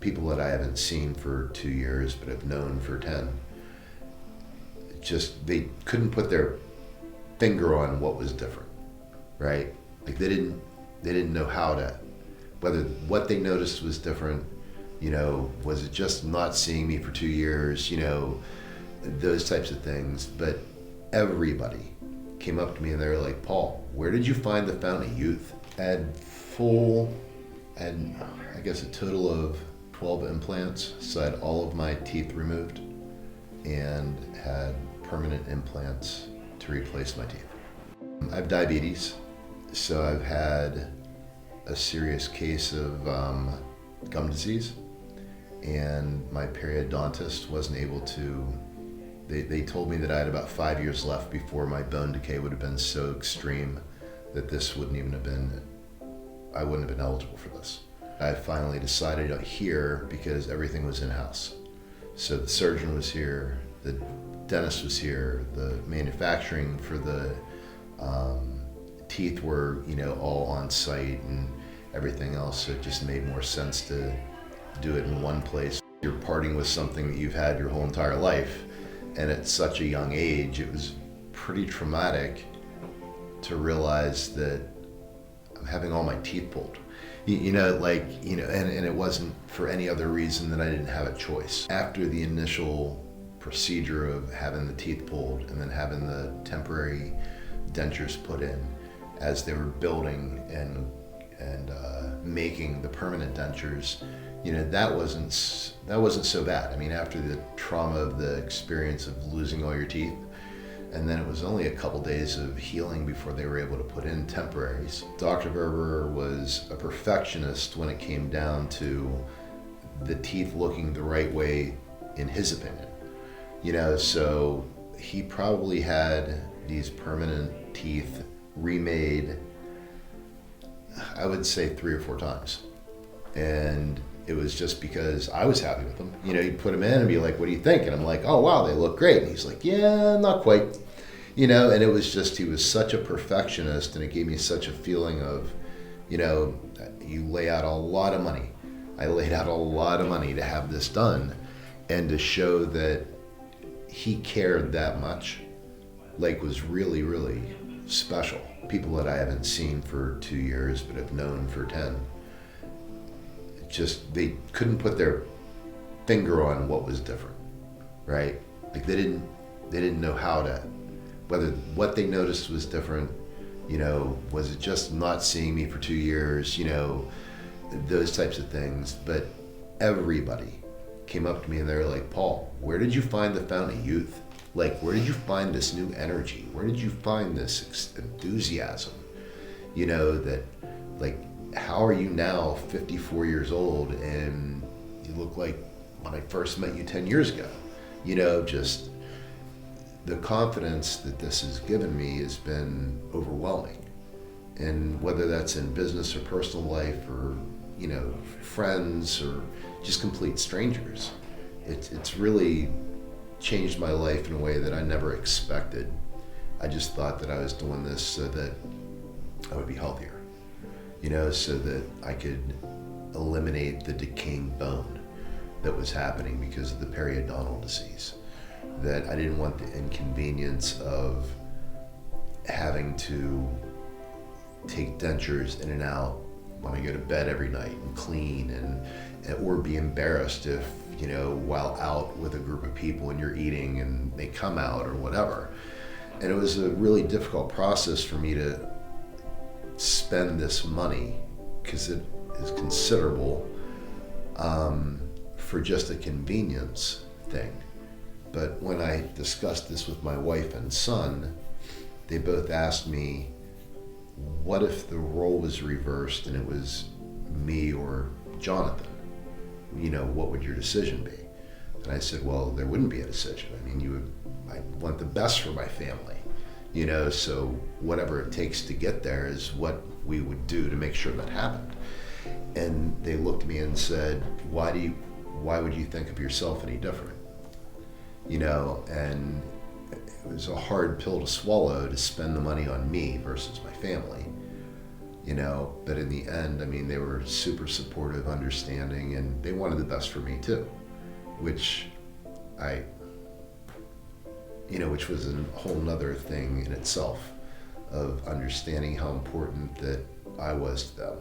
People that I haven't seen for 2 years but have known for 10, just they couldn't put their finger on what was different, right? Like they didn't know how to, whether what they noticed was different, was it just not seeing me for 2 years, those types of things. But everybody came up to me and they were like, Paul, where did you find the fountain of youth? And I guess a total of 12 implants, so I had all of my teeth removed and had permanent implants to replace my teeth. I have diabetes, so I've had a serious case of gum disease, and my periodontist wasn't able to, they told me that I had about 5 years left before my bone decay would have been so extreme that this wouldn't even have been, I wouldn't have been eligible for this. I finally decided here because everything was in-house. So the surgeon was here, the dentist was here, the manufacturing for the teeth were, all on site and everything else. So it just made more sense to do it in one place. You're parting with something that you've had your whole entire life, and at such a young age, it was pretty traumatic to realize that I'm having all my teeth pulled. And it wasn't for any other reason than I didn't have a choice. After the initial procedure of having the teeth pulled and then having the temporary dentures put in, as they were building and making the permanent dentures, that wasn't so bad. I mean, after the trauma of the experience of losing all your teeth, and then it was only a couple days of healing before they were able to put in temporaries. Dr. Verber was a perfectionist when it came down to the teeth looking the right way in his opinion. So he probably had these permanent teeth remade, I would say 3 or 4 times. And it was just because I was happy with them. He'd put them in and be like, what do you think? And I'm like, oh, wow, they look great. And he's like, yeah, not quite. And it was just, he was such a perfectionist, and it gave me such a feeling of, you lay out a lot of money. I laid out a lot of money to have this done, and to show that he cared that much, was really, really special. People that I haven't seen for 2 years but have known for 10, just they couldn't put their finger on what was different, right? Like they didn't know how to, whether what they noticed was different, was it just not seeing me for 2 years, those types of things. But everybody came up to me and they were like, Paul, where did you find the fountain of youth? Where did you find this new energy? Where did you find this enthusiasm? That how are you now 54 years old and you look like when I first met you 10 years ago? Just the confidence that this has given me has been overwhelming. And whether that's in business or personal life or, friends or just complete strangers, it's really changed my life in a way that I never expected. I just thought that I was doing this so that I would be healthier, so that I could eliminate the decaying bone that was happening because of the periodontal disease. That I didn't want the inconvenience of having to take dentures in and out when I go to bed every night and clean, or be embarrassed if, while out with a group of people and you're eating and they come out or whatever. And it was a really difficult process for me to spend this money, because it is considerable, for just a convenience thing. But when I discussed this with my wife and son, they both asked me, what if the role was reversed and it was me or Jonathan? What would your decision be? And I said, well, there wouldn't be a decision. I mean, I want the best for my family, so whatever it takes to get there is what we would do to make sure that happened. And they looked at me and said, why would you think of yourself any different? And it was a hard pill to swallow, to spend the money on me versus my family. But in the end, I mean, they were super supportive, understanding, and they wanted the best for me too, which I, which was a whole nother thing in itself of understanding how important that I was to them.